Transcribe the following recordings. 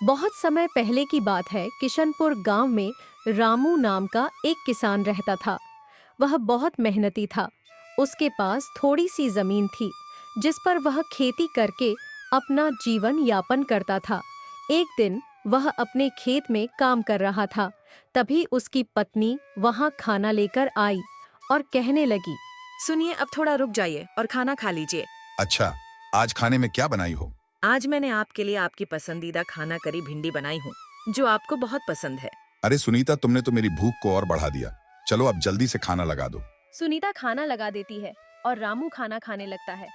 बहुत समय पहले की बात है। किशनपुर गांव में रामू नाम का एक किसान रहता था। वह बहुत मेहनती था। उसके पास थोड़ी सी जमीन थी जिस पर वह खेती करके अपना जीवन यापन करता था। एक दिन वह अपने खेत में काम कर रहा था। तभी उसकी पत्नी वहां खाना लेकर आई और कहने लगी। सुनिए, अब थोड़ा रुक जाइए और खाना खा लीजिए। अच्छा, आज खाने में क्या बनाई हो? आज मैंने आपके लिए आपकी पसंदीदा खाना करी भिंडी बनाई हूँ, जो आपको बहुत पसंद है। अरे सुनीता, तुमने तो मेरी भूख को और बढ़ा दिया। चलो अब जल्दी से खाना लगा दो। सुनीता खाना लगा देती है और रामू खाना खाने लगता है।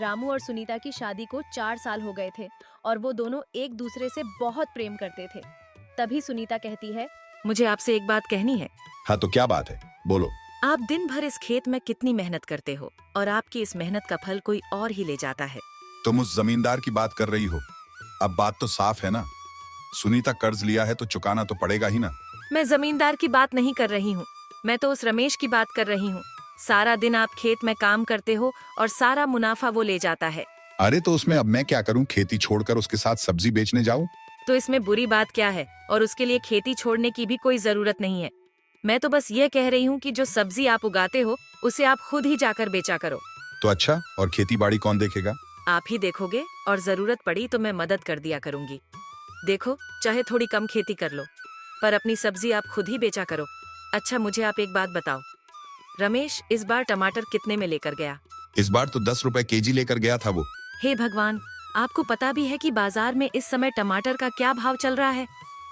रामू और सुनीता की शादी को 4 साल हो गए थे और वो दोनों एक दूसरे से बहुत प्रेम करते थे। तभी सुनीता कहती है। मुझे आपसे एक बात कहनी है। हाँ, तो क्या बात है, बोलो। आप दिन भर इस खेत में कितनी मेहनत करते हो और आपकी इस मेहनत का फल कोई और ही ले जाता है। तुम उस जमींदार की बात कर रही हो। अब बात तो साफ है ना, सुनीता कर्ज लिया है तो चुकाना तो पड़ेगा ही ना। मैं जमींदार की बात नहीं कर रही हूँ, मैं तो उस रमेश की बात कर रही हूँ। सारा दिन आप खेत में काम करते हो और सारा मुनाफा वो ले जाता है। अरे तो उसमें अब मैं क्या करूं, खेती छोड़कर उसके साथ सब्जी बेचने जाऊं? तो इसमें बुरी बात क्या है? और उसके लिए खेती छोड़ने की भी कोई जरूरत नहीं है। मैं तो बस ये कह रही हूँ कि जो सब्जी आप उगाते हो उसे आप खुद ही जाकर बेचा करो। तो अच्छा, और खेती बाड़ी कौन देखेगा? आप ही देखोगे और जरूरत पड़ी तो मैं मदद कर दिया करूंगी। देखो, चाहे थोड़ी कम खेती कर लो, पर अपनी सब्जी आप खुद ही बेचा करो। अच्छा, मुझे आप एक बात बताओ, रमेश इस बार टमाटर कितने में लेकर गया? इस बार तो 10 रुपए केजी लेकर गया था वो। हे भगवान, आपको पता भी है कि बाजार में इस समय टमाटर का क्या भाव चल रहा है?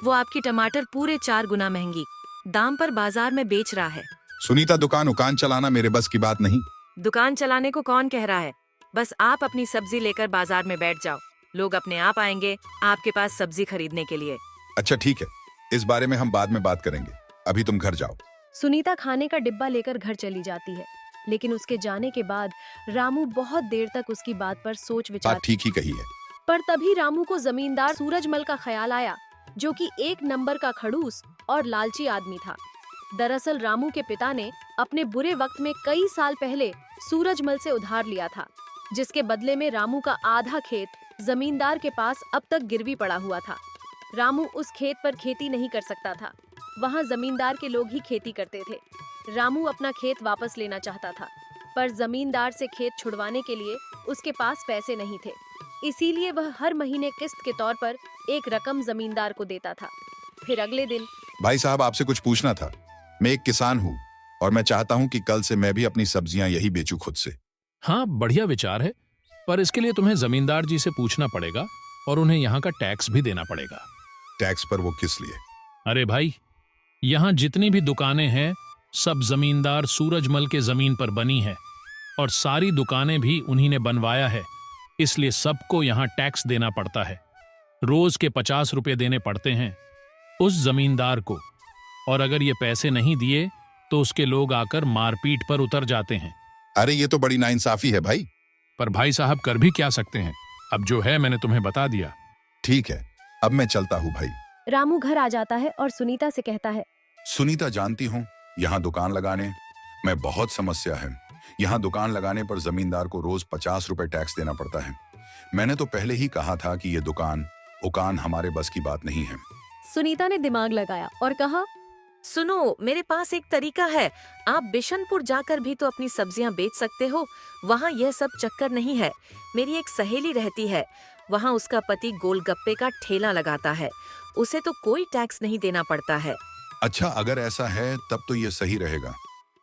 वो आपकी टमाटर पूरे 4 गुना महंगी दाम पर बाजार में बेच रहा है। सुनीता, दुकान उकान चलाना मेरे बस की बात नहीं। दुकान चलाने को कौन कह रहा है? बस आप अपनी सब्जी लेकर बाजार में बैठ जाओ, लोग अपने आप आएंगे आपके पास सब्जी खरीदने के लिए। अच्छा ठीक है, इस बारे में हम बाद में बात करेंगे, अभी तुम घर जाओ। सुनीता खाने का डिब्बा लेकर घर चली जाती है, लेकिन उसके जाने के बाद रामू बहुत देर तक उसकी बात पर सोच विचार। बात ठीक ही कही है। पर तभी रामू को जमींदार सूरजमल का ख्याल आया, जो कि एक नंबर का खड़ूस और लालची आदमी था। दरअसल रामू के पिता ने अपने बुरे वक्त में कई साल पहले सूरजमल से उधार लिया था, जिसके बदले में रामू का आधा खेत जमींदार के पास अब तक गिरवी पड़ा हुआ था। रामू उस खेत पर खेती नहीं कर सकता था, वहाँ जमींदार के लोग ही खेती करते थे। रामू अपना खेत वापस लेना चाहता था, पर जमींदार से खेत छुड़वाने के लिए उसके पास पैसे नहीं थे। इसीलिए वह हर महीने किस्त के तौर पर एक रकम जमींदार को देता था। फिर अगले दिन। भाई साहब, आपसे कुछ पूछना था। मैं एक किसान हूँ और मैं चाहता हूँ कि कल से मैं भी अपनी सब्जियां यही बेचूं खुद से। हाँ, बढ़िया विचार है, पर इसके लिए तुम्हें जमींदार जी से पूछना पड़ेगा और उन्हें यहाँ का टैक्स भी देना पड़ेगा। टैक्स पर वो किस लिए? अरे भाई, यहाँ जितनी भी दुकानें हैं सब जमींदार सूरजमल के जमीन पर बनी है और सारी दुकानें भी उन्हीं ने बनवाया है, इसलिए सबको यहाँ टैक्स देना पड़ता है। रोज के 50 रुपए देने पड़ते हैं उस जमींदार को, और अगर ये पैसे नहीं दिए तो उसके लोग आकर मारपीट पर उतर जाते हैं। अरे ये तो बड़ी नाइंसाफी है भाई। पर भाई साहब, कर भी क्या सकते हैं, अब जो है मैंने तुम्हें बता दिया। ठीक है, अब मैं चलता हूँ भाई। रामू घर आ जाता है और सुनीता से कहता है। सुनीता, जानती हूँ यहाँ दुकान लगाने में बहुत समस्या है। यहाँ दुकान लगाने पर जमींदार को रोज 50 रुपए टैक्स देना पड़ता है। मैंने तो पहले ही कहा था कि ये दुकान उकान हमारे बस की बात नहीं है। सुनीता ने दिमाग लगाया और कहा। सुनो, मेरे पास एक तरीका है। आप बिशनपुर जाकर भी तो अपनी सब्जियां बेच सकते हो, वहाँ यह सब चक्कर नहीं है। मेरी एक सहेली रहती है, वहाँ उसका पति गोलगप्पे का ठेला लगाता है, उसे तो कोई टैक्स नहीं देना पड़ता है। अच्छा, अगर ऐसा है तब तो ये सही रहेगा,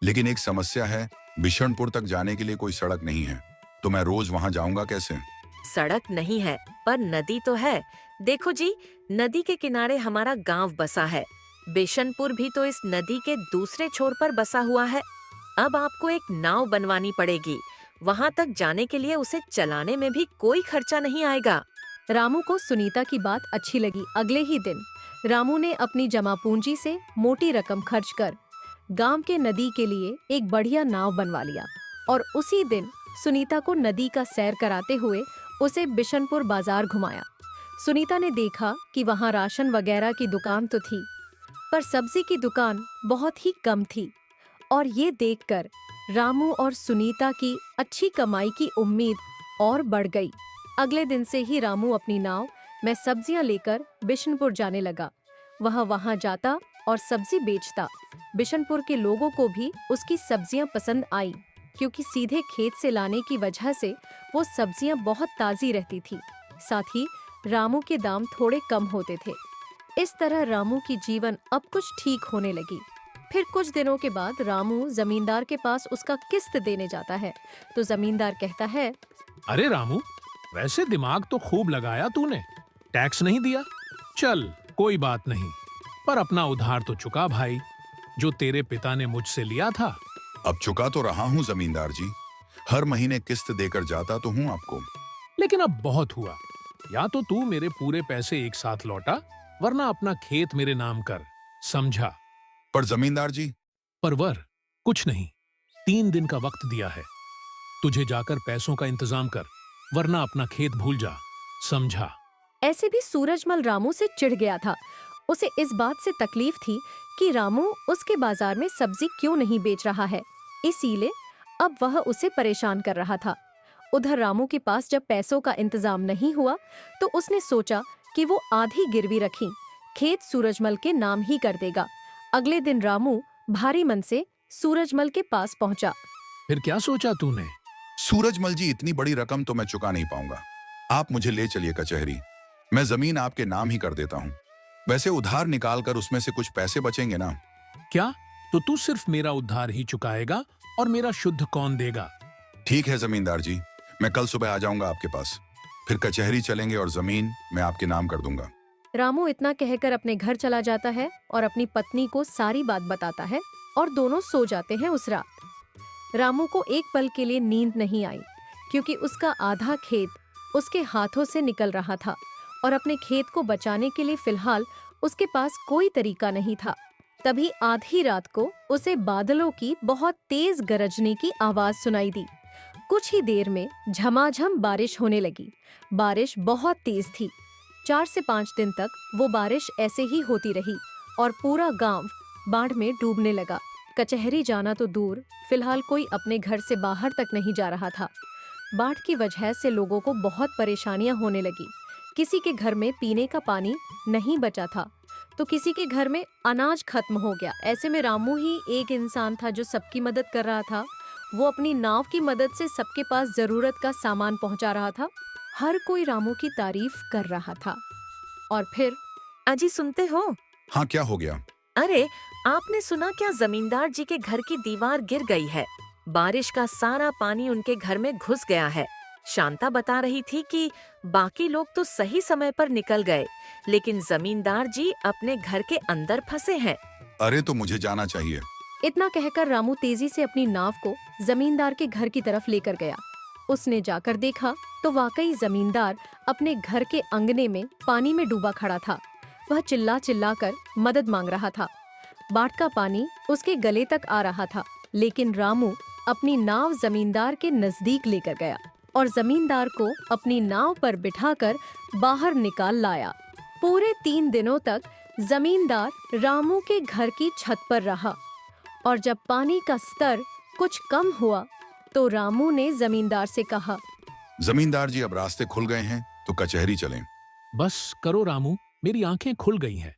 लेकिन एक समस्या है, बिशनपुर तक जाने के लिए कोई सड़क नहीं है, तो मैं रोज वहाँ जाऊंगा कैसे? सड़क नहीं है पर नदी तो है। देखो जी, नदी के किनारे हमारा गांव बसा है। बिशनपुर भी तो इस नदी के दूसरे छोर पर बसा हुआ है। अब आपको एक नाव बनवानी पड़ेगी, वहां तक जाने के लिए उसे चलाने में भी कोई खर्चा नहीं आएगा। रामू को सुनीता की बात अच्छी लगी। अगले ही दिन रामू ने अपनी जमा पूंजी से मोटी रकम खर्च कर गांव के नदी के लिए एक बढ़िया नाव बनवा लिया और उसी दिन सुनीता को नदी का सैर कराते हुए उसे बिशनपुर बाजार घुमाया। सुनीता ने देखा कि वहां राशन वगैरह की दुकान तो थी, पर सब्जी की दुकान बहुत ही कम थी, और ये देखकर रामू और सुनीता की अच्छी कमाई की उम्मीद और बढ़ गई। अगले दिन से ही रामू अपनी नाव मैं सब्जियां लेकर बिशनपुर जाने लगा। वह वहां जाता और सब्जी बेचता। बिशनपुर के लोगों को भी उसकी सब्जियां पसंद आई, क्योंकि सीधे खेत से लाने की वजह से वो सब्जियां बहुत ताज़ी रहती थी। साथ ही रामू के दाम थोड़े कम होते थे। इस तरह रामू की जीवन अब कुछ ठीक होने लगी। फिर कुछ दिनों के बाद रामू जमींदार के पास उसका किस्त देने जाता है, तो जमींदार कहता है, अरे रामू, वैसे दिमाग तो खूब लगाया तूने, टैक्स नहीं दिया। चल कोई बात नहीं, पर अपना उधार तो चुका भाई, जो तेरे पिता ने मुझसे लिया था। अब चुका तो रहा हूँ जमींदार जी, हर महीने किस्त देकर जाता तो हूँ आपको। लेकिन अब बहुत हुआ, या तो तू मेरे पूरे पैसे एक साथ लौटा, वरना अपना खेत मेरे नाम कर, समझा? पर जमींदार जी। परवर, कुछ नहीं, 3 दिन का वक्त दिया है। तुझे जाकर पैसों का इंतजाम कर, वरना अपना खेत भूल जा, समझा? ऐसे भी सूरजमल रामू से चिढ़ गया था। उसे इस बात से तकलीफ थी कि रामू उसके बाजार में सब्जी क्यों नहीं बेच रहा है, इसीलिए अब वह उसे परेशान कर रहा था। उधर रामू के पास जब पैसों का इंतजाम नहीं हुआ, तो उसने सोचा कि वो आधी गिरवी रखी खेत सूरजमल के नाम ही कर देगा। अगले दिन रामू भारी मन से सूरजमल के पास पहुंचा। फिर क्या सोचा तूने? सूरजमल जी, इतनी बड़ी रकम तो मैं चुका नहीं पाऊंगा, आप मुझे ले चलिए कचहरी, मैं जमीन आपके नाम ही कर देता हूँ। वैसे उधार निकाल कर उसमें से कुछ पैसे बचेंगे ना। क्या? तो तू सिर्फ मेरा उधार ही चुकाएगा और मेरा शुद्ध कौन देगा? ठीक है जमींदार जी, मैं कल सुबह आ जाऊंगा आपके पास, फिर कचहरी चलेंगे और जमीन मैं आपके नाम कर दूंगा। रामू इतना कहकर अपने घर चला जाता है और अपनी पत्नी को सारी बात बताता है और दोनों सो जाते हैं उस रात। रामू को एक पल के लिए नींद नहीं आई, क्योंकि उसका आधा खेत उसके हाथों से निकल रहा था और अपने खेत को बचाने के लिए फिलहाल उसके पास कोई तरीका नहीं था। तभी आधी रात को उसे बादलों की बहुत तेज गरजने की आवाज सुनाई दी। कुछ ही देर में झमाझम बारिश होने लगी। बारिश बहुत तेज थी। 4 से 5 दिन तक वो बारिश ऐसे ही होती रही और पूरा गांव बाढ़ में डूबने लगा। कचहरी जाना तो दूर, फिलहाल कोई अपने घर से बाहर तक नहीं जा रहा था। बाढ़ की वजह से लोगों को बहुत परेशानियां होने लगी। किसी के घर में पीने का पानी नहीं बचा था, तो किसी के घर में अनाज खत्म हो गया। ऐसे में रामू ही एक इंसान था जो सबकी मदद कर रहा था। वो अपनी नाव की मदद से सबके पास जरूरत का सामान पहुंचा रहा था। हर कोई रामू की तारीफ कर रहा था। और फिर अजी सुनते हो? हाँ, क्या हो गया? अरे, आपने सुना क्या? जमींदार जी के घर की दीवार गिर गई है। बारिश का सारा पानी उनके घर में घुस गया है। शांता बता रही थी कि बाकी लोग तो सही समय पर निकल गए, लेकिन जमींदार जी अपने घर के अंदर फंसे हैं। अरे, तो मुझे जाना चाहिए। इतना कहकर रामू तेजी से अपनी नाव को जमींदार के घर की तरफ लेकर गया। उसने जाकर देखा तो वाकई जमींदार अपने घर के अंगने में पानी में डूबा खड़ा था। वह चिल्ला चिल्ला कर मदद मांग रहा था। बाढ़ का पानी उसके गले तक आ रहा था, लेकिन रामू अपनी नाव जमींदार के नजदीक लेकर गया और जमींदार को अपनी नाव पर बिठाकर बाहर निकाल लाया। पूरे 3 दिनों तक जमींदार रामू के घर की छत पर रहा और जब पानी का स्तर कुछ कम हुआ तो रामू ने जमींदार से कहा, जमींदार जी, अब रास्ते खुल गए हैं तो कचहरी चलें। बस करो रामू, मेरी आंखें खुल गई हैं।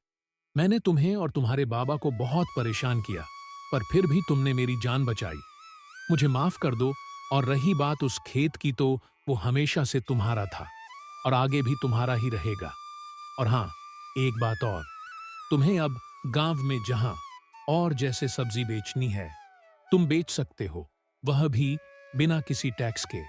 मैंने तुम्हें और तुम्हारे बाबा को बहुत परेशान किया, पर फिर भी तुमने मेरी जान बचाई। मुझे माफ कर दो। और रही बात उस खेत की, तो वो हमेशा से तुम्हारा था और आगे भी तुम्हारा ही रहेगा। और हाँ, एक बात और, तुम्हें अब गांव में जहां और जैसे सब्जी बेचनी है तुम बेच सकते हो, वह भी बिना किसी टैक्स के।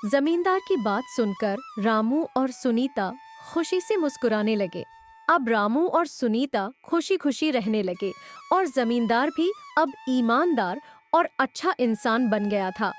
जमींदार की बात सुनकर रामू और सुनीता खुशी से मुस्कुराने लगे। अब रामू और सुनीता खुशी खुशी रहने लगे और जमींदार भी अब ईमानदार और अच्छा इंसान बन गया था।